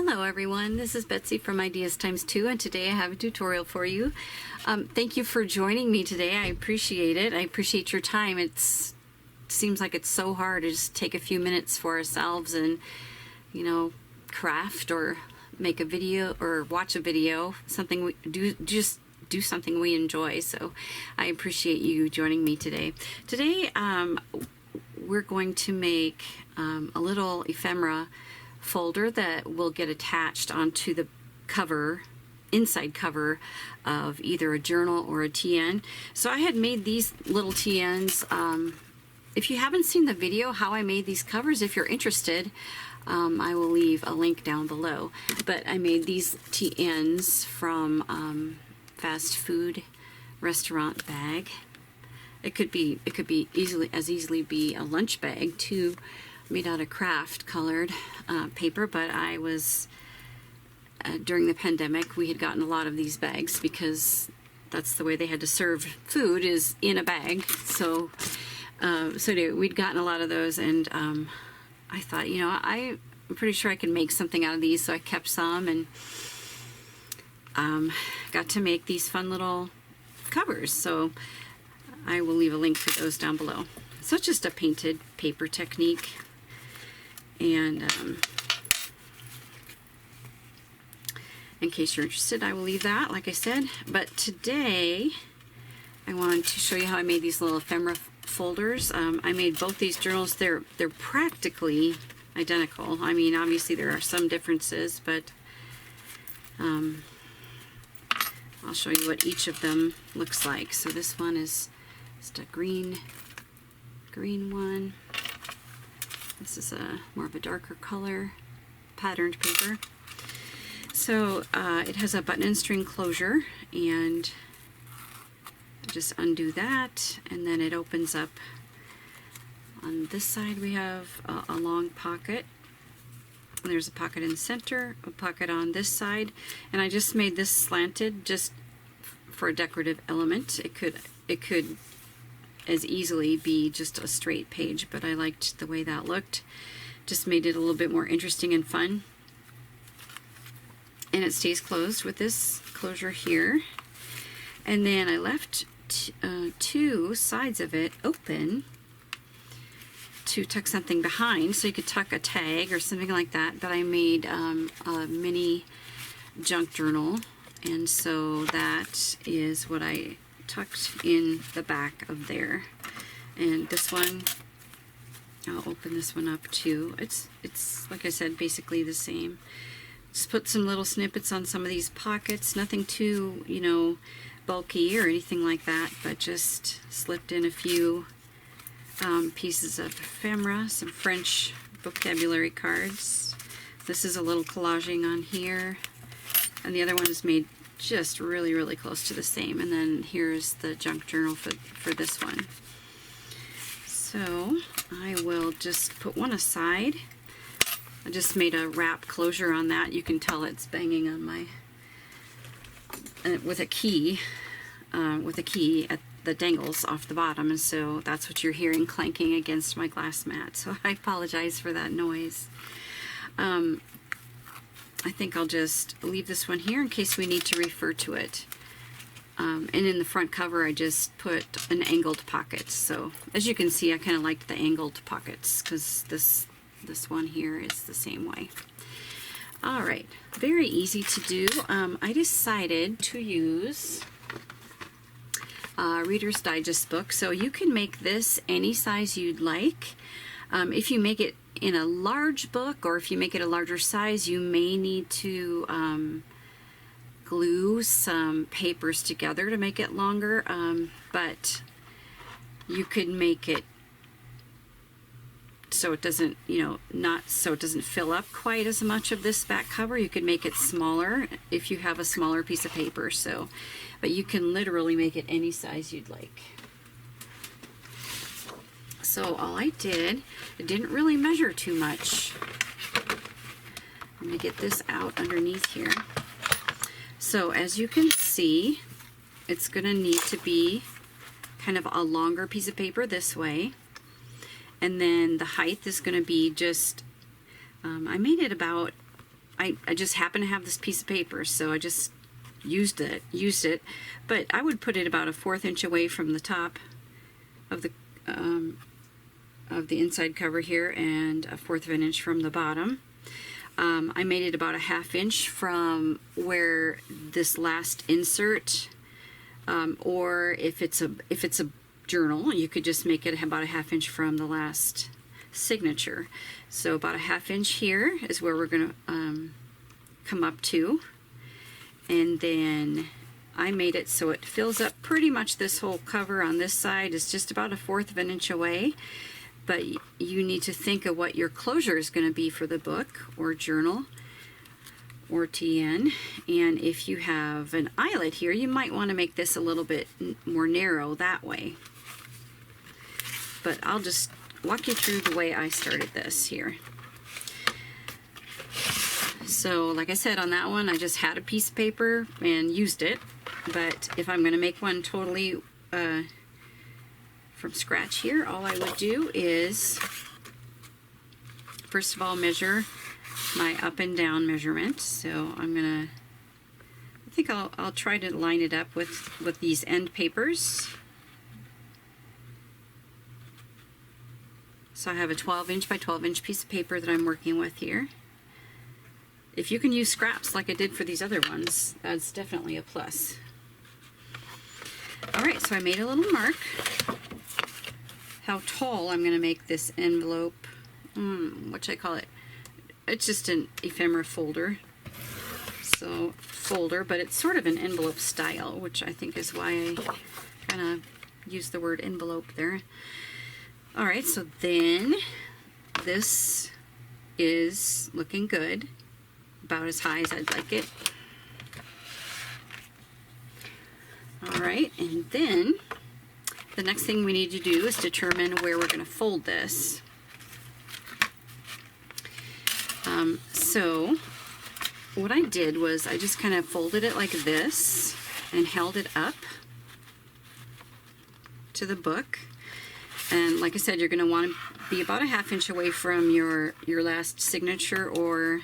Hello everyone, this is Betsy from Ideas Times 2, and today I have a tutorial for you. Thank you for joining me today. I appreciate it. I appreciate your time. It seems like it's so hard to just take a few minutes for ourselves and, craft or make a video or watch a video, something we do something we enjoy. So I appreciate you joining me today. Today we're going to make a little ephemera folder that will get attached onto the inside cover of either a journal or a TN. So I had made these little TNs. If you haven't seen the video how I made these covers, if you're interested, I will leave a link down below. But I made these TNs from fast food restaurant bag. It could be easily be a lunch bag too, made out of craft colored paper. But I was during the pandemic, we had gotten a lot of these bags because that's the way they had to serve food, is in a bag. So anyway, we'd gotten a lot of those, and I thought, I'm pretty sure I can make something out of these. So I kept some and got to make these fun little covers. So I will leave a link for those down below. So it's just a painted paper technique, and in case you're interested, I will leave that, like I said. But today I wanted to show you how I made these little ephemera folders. I made both these journals. They're practically identical. I mean, obviously there are some differences, but I'll show you what each of them looks like. So this one is just a green one. This is a more of a darker color patterned paper. So it has a button and string closure, and just undo that, and then it opens up. On this side we have a long pocket. There's a pocket in the center, a pocket on this side, and I just made this slanted just for a decorative element. It could as easily be just a straight page, but I liked the way that looked. Just made it a little bit more interesting and fun. And it stays closed with this closure here. And then I left two sides of it open to tuck something behind, so you could tuck a tag or something like that. But I made a mini junk journal, and so that is what I tucked in the back of there. And this one, I'll open this one up too. It's like I said, basically the same. Just put some little snippets on some of these pockets, nothing too bulky or anything like that, but just slipped in a few pieces of ephemera, some French vocabulary cards. This is a little collaging on here, and the other one is made just really close to the same. And then here's the junk journal for this one. So I will just put one aside. I just made a wrap closure on that. You can tell it's banging on my with a key at the dangles off the bottom, and so that's what you're hearing clanking against my glass mat. So I apologize for that noise. I think I'll just leave this one here in case we need to refer to it. And in the front cover I just put an angled pocket. So as you can see, I kind of liked the angled pockets because this one here is the same way. All right, very easy to do. I decided to use Reader's Digest book. So you can make this any size you'd like. If you make it in a large book, or if you make it a larger size, you may need to glue some papers together to make it longer, but you could make it so it doesn't, so it doesn't fill up quite as much of this back cover. You could make it smaller if you have a smaller piece of paper. So, but you can literally make it any size you'd like. So all I did, it didn't really measure too much. I'm going to get this out underneath here. So as you can see, it's going to need to be kind of a longer piece of paper this way. And then the height is going to be just, I made it about I just happen to have this piece of paper, so I just used it, but I would put it about a 1/4 inch away from the top of the inside cover here, and a 1/4 of an inch from the bottom. I made it about a 1/2 inch from where this last insert, or if it's a journal, you could just make it about a 1/2 inch from the last signature. So about a 1/2 inch here is where we're going to come up to, and then I made it so it fills up pretty much this whole cover on this side. Is just about a 1/4 of an inch away, but you need to think of what your closure is going to be for the book or journal or TN. And if you have an eyelet here, you might want to make this a little bit more narrow that way. But I'll just walk you through the way I started this here. So like I said, on that one, I just had a piece of paper and used it. But if I'm going to make one totally from scratch here, all I would do is, first of all, measure my up and down measurement. So I think I'll try to line it up with these end papers. So I have a 12 inch by 12 inch piece of paper that I'm working with here. If you can use scraps like I did for these other ones, that's definitely a plus. Alright, so I made a little mark how tall I'm going to make this envelope. What should I call it? It's just an ephemera folder. So folder, but it's sort of an envelope style, which I think is why I kind of use the word envelope there. Alright, so then this is looking good, about as high as I'd like it. Alright, and then the next thing we need to do is determine where we're going to fold this. So what I did was I just kind of folded it like this and held it up to the book. And like I said, you're going to want to be about a 1/2 inch away from your last signature or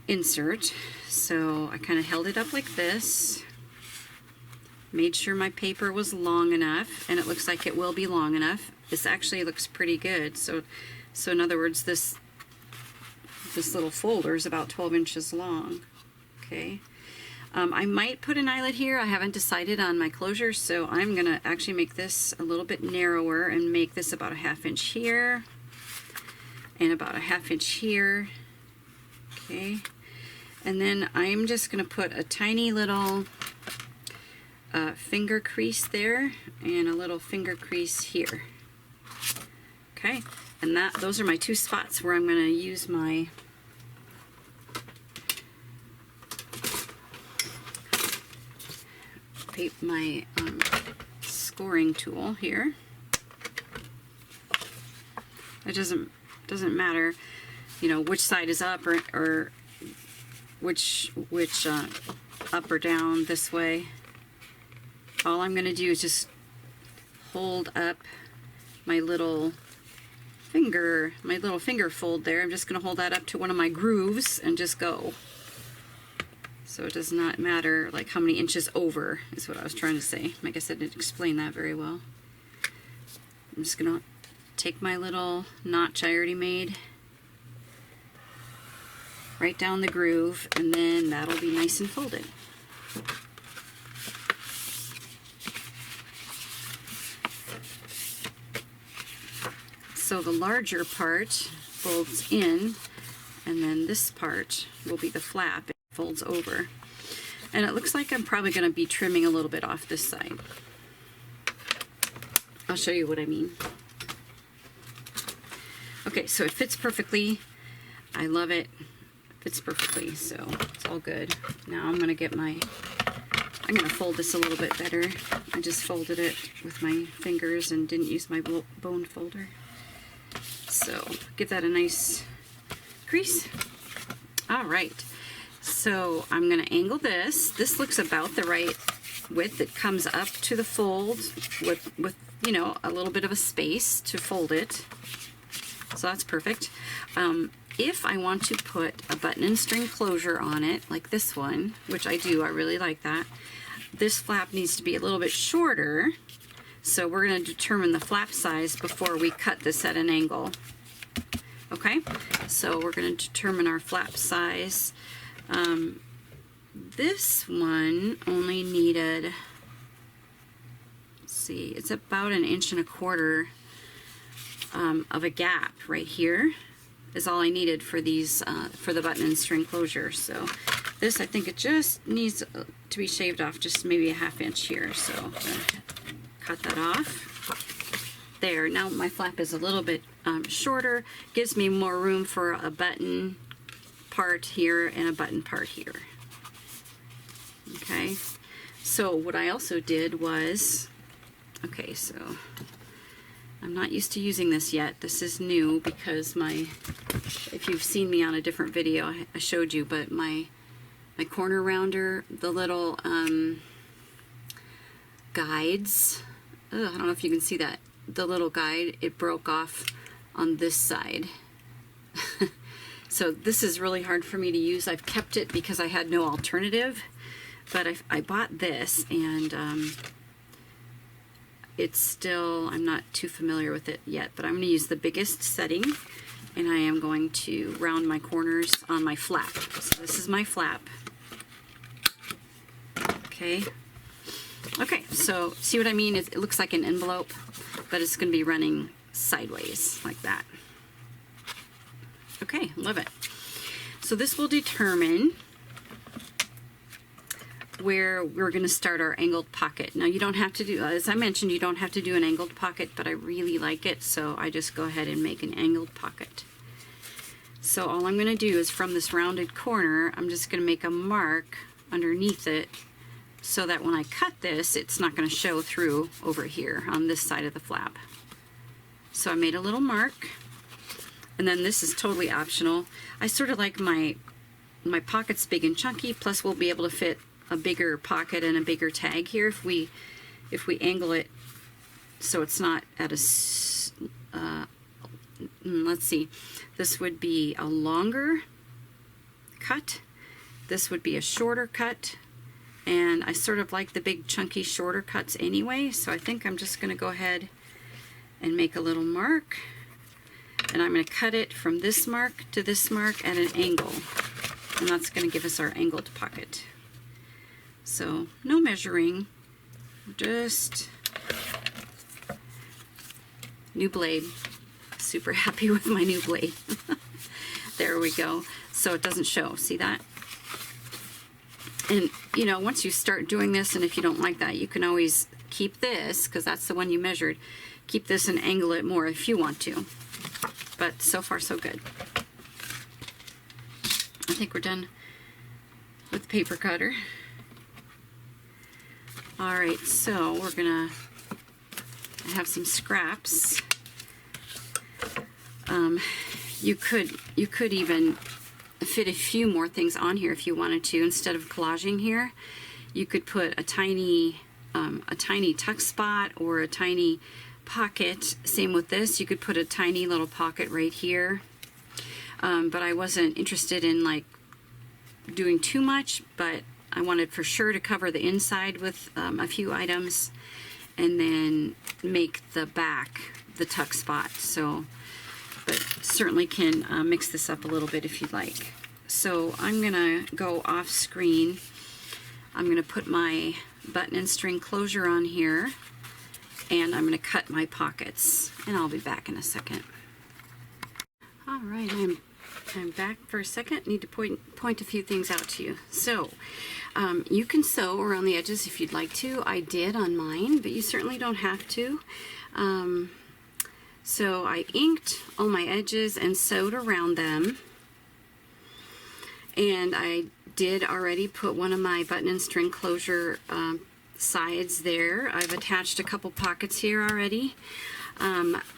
insert. So I kind of held it up like this, made sure my paper was long enough, and it looks like it will be long enough. This actually looks pretty good. So in other words, this little folder is about 12 inches long. Okay. I might put an eyelet here. I haven't decided on my closure, so I'm going to actually make this a little bit narrower and make this about a 1/2 inch here and about a 1/2 inch here. Okay. And then I'm just going to put a tiny little finger crease there and a little finger crease here. Okay. And those are my two spots where I'm going to use my scoring tool here. It doesn't matter, you know, which side is up or which up or down this way. All I'm going to do is just hold up my little finger fold there. I'm just going to hold that up to one of my grooves and just go. So it does not matter like how many inches over is what I was trying to say. I guess I didn't explain that very well. I'm just going to take my little notch I already made right down the groove, and then that'll be nice and folded. So the larger part folds in, and then this part will be the flap. It folds over. And it looks like I'm probably going to be trimming a little bit off this side. I'll show you what I mean. Okay, so it fits perfectly. I love it. It fits perfectly, so it's all good. Now I'm going to fold this a little bit better. I just folded it with my fingers and didn't use my bone folder. So give that a nice crease. All right, so I'm going to angle this. This looks about the right width. It comes up to the fold with you know, a little bit of a space to fold it. So that's perfect. if I want to put a button and string closure on it, like this one, which I do, I really like that, this flap needs to be a little bit shorter. So we're going to determine the flap size before we cut this at an angle. Okay, so we're going to determine our flap size. This one only needed, let's see, it's about 1.25 inches of a gap right here is all I needed for these, for the button and string closure. So this, I think it just needs to be shaved off just maybe 1/2 inch here. So I'm gonna cut that off. There, now my flap is a little bit shorter, gives me more room for a button part here and a button part here. Okay, so what I also did was, okay, so I'm not used to using this yet. This is new because if you've seen me on a different video, I showed you, but my corner rounder, the little guides, I don't know if you can see that, the little guide, it broke off on this side. So this is really hard for me to use. I've kept it because I had no alternative, but I bought this, and it's still, I'm not too familiar with it yet, but I'm going to use the biggest setting, and I am going to round my corners on my flap. So this is my flap. Okay. Okay, so see what I mean? It looks like an envelope, but it's going to be running sideways like that. Okay, love it. So this will determine where we're going to start our angled pocket. Now you don't have to do, as I mentioned, you don't have to do an angled pocket, but I really like it, so I just go ahead and make an angled pocket. So all I'm going to do is from this rounded corner, I'm just going to make a mark underneath it so that when I cut this, it's not going to show through over here on this side of the flap. So I made a little mark, and then this is totally optional. I sort of like my pockets big and chunky, plus we'll be able to fit a bigger pocket and a bigger tag here if we angle it so it's not at a let's see, this would be a longer cut, this would be a shorter cut, and I sort of like the big chunky shorter cuts anyway, so I think I'm just going to go ahead and make a little mark, and I'm going to cut it from this mark to this mark at an angle, and that's going to give us our angled pocket. So no measuring, just new blade. Super happy with my new blade. There we go. So it doesn't show, see that? And you know, once you start doing this, and if you don't like that, you can always keep this, because that's the one you measured, keep this and angle it more if you want to. But so far so good. I think we're done with the paper cutter. Alright, so we're gonna have some scraps. You could even fit a few more things on here if you wanted to. Instead of collaging here, you could put a tiny tuck spot or a tiny pocket. Same with this, you could put a tiny little pocket right here. But I wasn't interested in like doing too much, but I wanted for sure to cover the inside with a few items, and then make the back the tuck spot. So, but certainly can mix this up a little bit if you'd like. So I'm gonna go off screen. I'm gonna put my button and string closure on here, and I'm gonna cut my pockets, and I'll be back in a second. All right, I'm back for a second. Need to point a few things out to you. So you can sew around the edges if you'd like to. I did on mine, but you certainly don't have to. So I inked all my edges and sewed around them. And I did already put one of my button and string closure sides there. I've attached a couple pockets here already.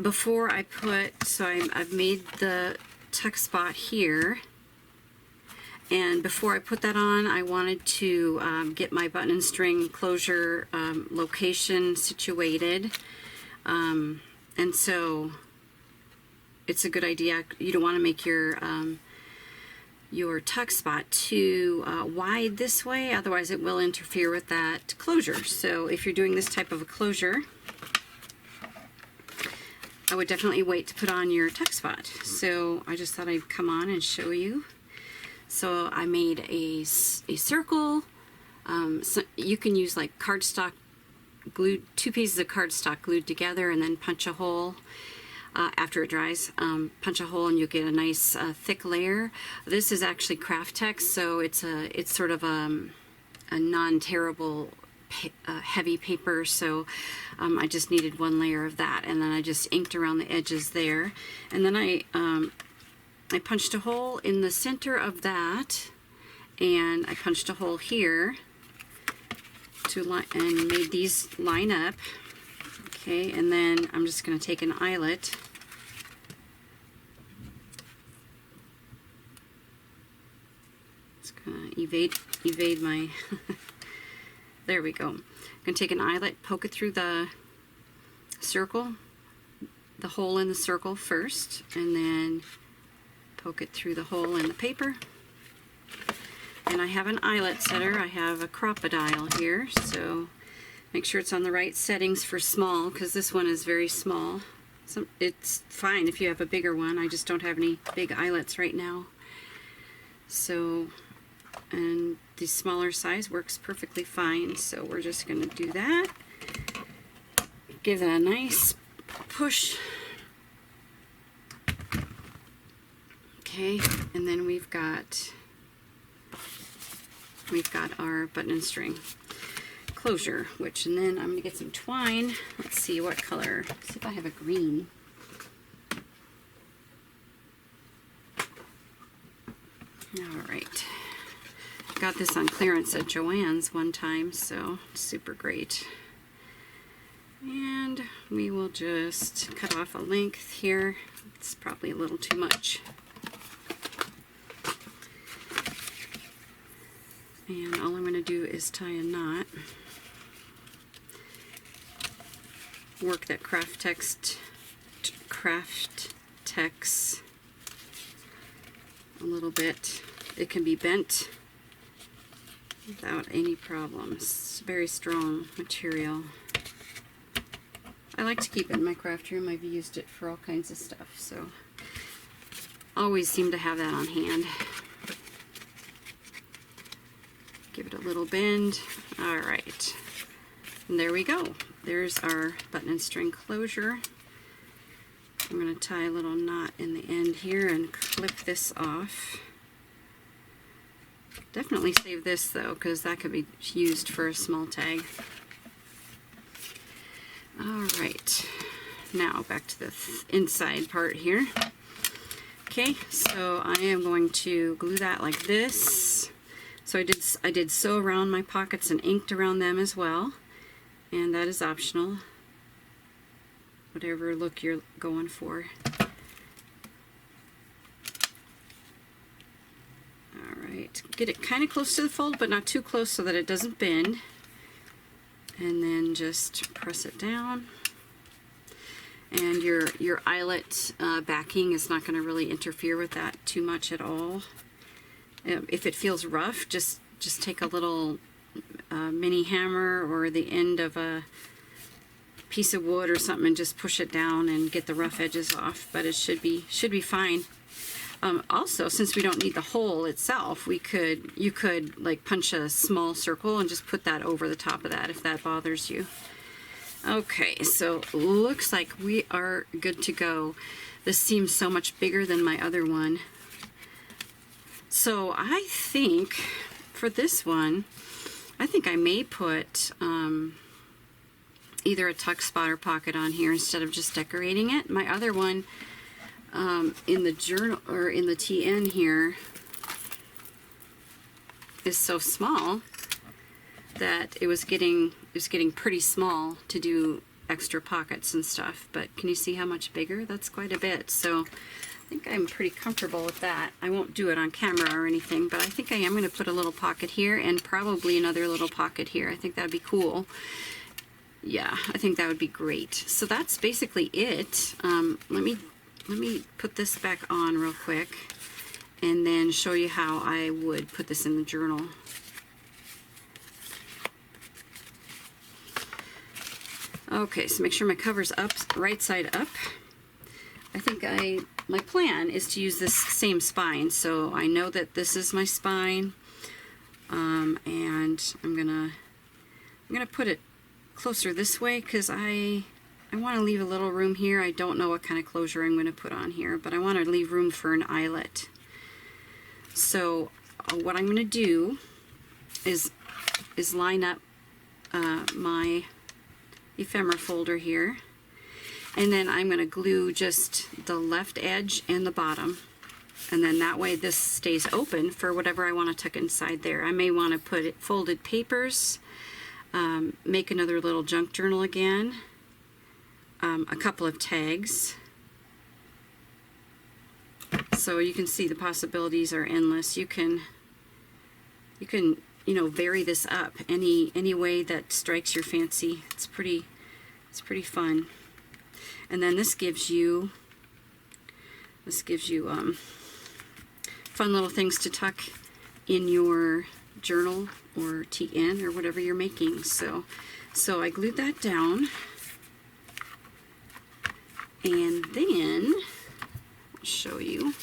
Before I put, so I've made the tuck spot here, and before I put that on, I wanted to get my button and string closure location situated, and so it's a good idea. You don't want to make your tuck spot too wide this way, otherwise it will interfere with that closure. So if you're doing this type of a closure, I would definitely wait to put on your tuck spot. So I just thought I'd come on and show you. So I made a circle. So you can use like cardstock glued, 2 pieces of cardstock glued together, and then punch a hole after it dries. Punch a hole and you'll get a nice thick layer. This is actually Craft Text, so it's sort of a non-tearable heavy paper, so I just needed 1 layer of that, and then I just inked around the edges there, and then I punched a hole in the center of that, and I punched a hole here to line, and made these line up. Okay, and then I'm just going to take an eyelet it's going to evade my there we go. I'm going to take an eyelet, poke it through the circle, the hole in the circle first, and then poke it through the hole in the paper. And I have an eyelet setter. I have a crocodile here, so make sure it's on the right settings for small, because this one is very small. So it's fine if you have a bigger one. I just don't have any big eyelets right now. So, and the smaller size works perfectly fine, so we're just going to do that. Give it a nice push. Okay, and then we've got our button and string closure, and then I'm going to get some twine. Let's see what color. See if I have a green. All right. Got this on clearance at Joann's one time, so super great. And we will just cut off a length here. It's probably a little too much. And all I'm going to do is tie a knot. Work that Craft Text a little bit. It can be bent without any problems. It's very strong material. I like to keep it in my craft room. I've used it for all kinds of stuff, so always seem to have that on hand. Give it a little bend. All right, and there we go. There's our button and string closure. I'm going to tie a little knot in the end here and clip this off. Definitely save this though, because that could be used for a small tag. All right, now back to the inside part here. Okay, so I am going to glue that like this. So I did sew around my pockets and inked around them as well, and that is optional, whatever look you're going for. Alright, get it kind of close to the fold, but not too close so that it doesn't bend. And then just press it down. And your eyelet backing is not going to really interfere with that too much at all. If it feels rough, just take a little mini hammer or the end of a piece of wood or something and just push it down and get the rough edges off. But it should be fine. Also, since we don't need the hole itself, you could like punch a small circle and just put that over the top of that if that bothers you. Okay, so looks like we are good to go. This seems so much bigger than my other one. So I think for this one, I think I may put either a tuck spot or pocket on here instead of just decorating it. My other one, in the journal or in the TN here, is so small that it was getting pretty small to do extra pockets and stuff. But can you see how much bigger? That's quite a bit. So I think I'm pretty comfortable with that. I won't do it on camera or anything, but I think I am going to put a little pocket here and probably another little pocket here. I think that would be cool. Yeah, I think that would be great. So that's basically it. Let me let me put this back on real quick and then show you how I would put this in the journal. Okay, so make sure my cover's up, right side up. I think my plan is to use this same spine, so I know that this is my spine, and I'm gonna put it closer this way because I want to leave a little room here. I don't know what kind of closure I'm going to put on here, but I want to leave room for an eyelet. So what I'm going to do is line up my ephemera folder here, and then I'm going to glue just the left edge and the bottom, and then that way this stays open for whatever I want to tuck inside there. I may want to put folded papers, make another little junk journal again, a couple of tags. So you can see the possibilities are endless. You can vary this up any way that strikes your fancy. It's pretty fun. And then this gives you fun little things to tuck in your journal or TN or whatever you're making. So I glued that down, and then I'll show you.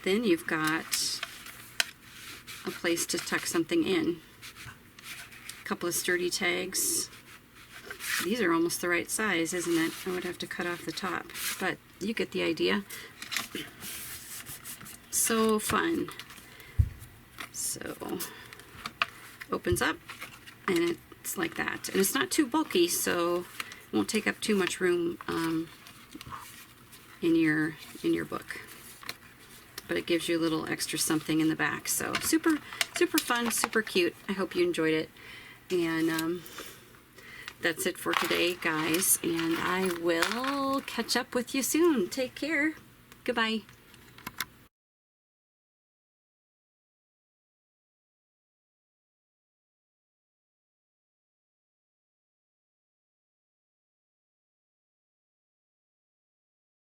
Then you've got a place to tuck something in. A couple of sturdy tags. These are almost the right size, isn't it? I would have to cut off the top, but you get the idea. So fun. So opens up, and it's like that, and it's not too bulky, so it won't take up too much room in your book. But it gives you a little extra something in the back. So super fun, super cute. I hope you enjoyed it. And that's it for today, guys. And I will catch up with you soon. Take care. Goodbye.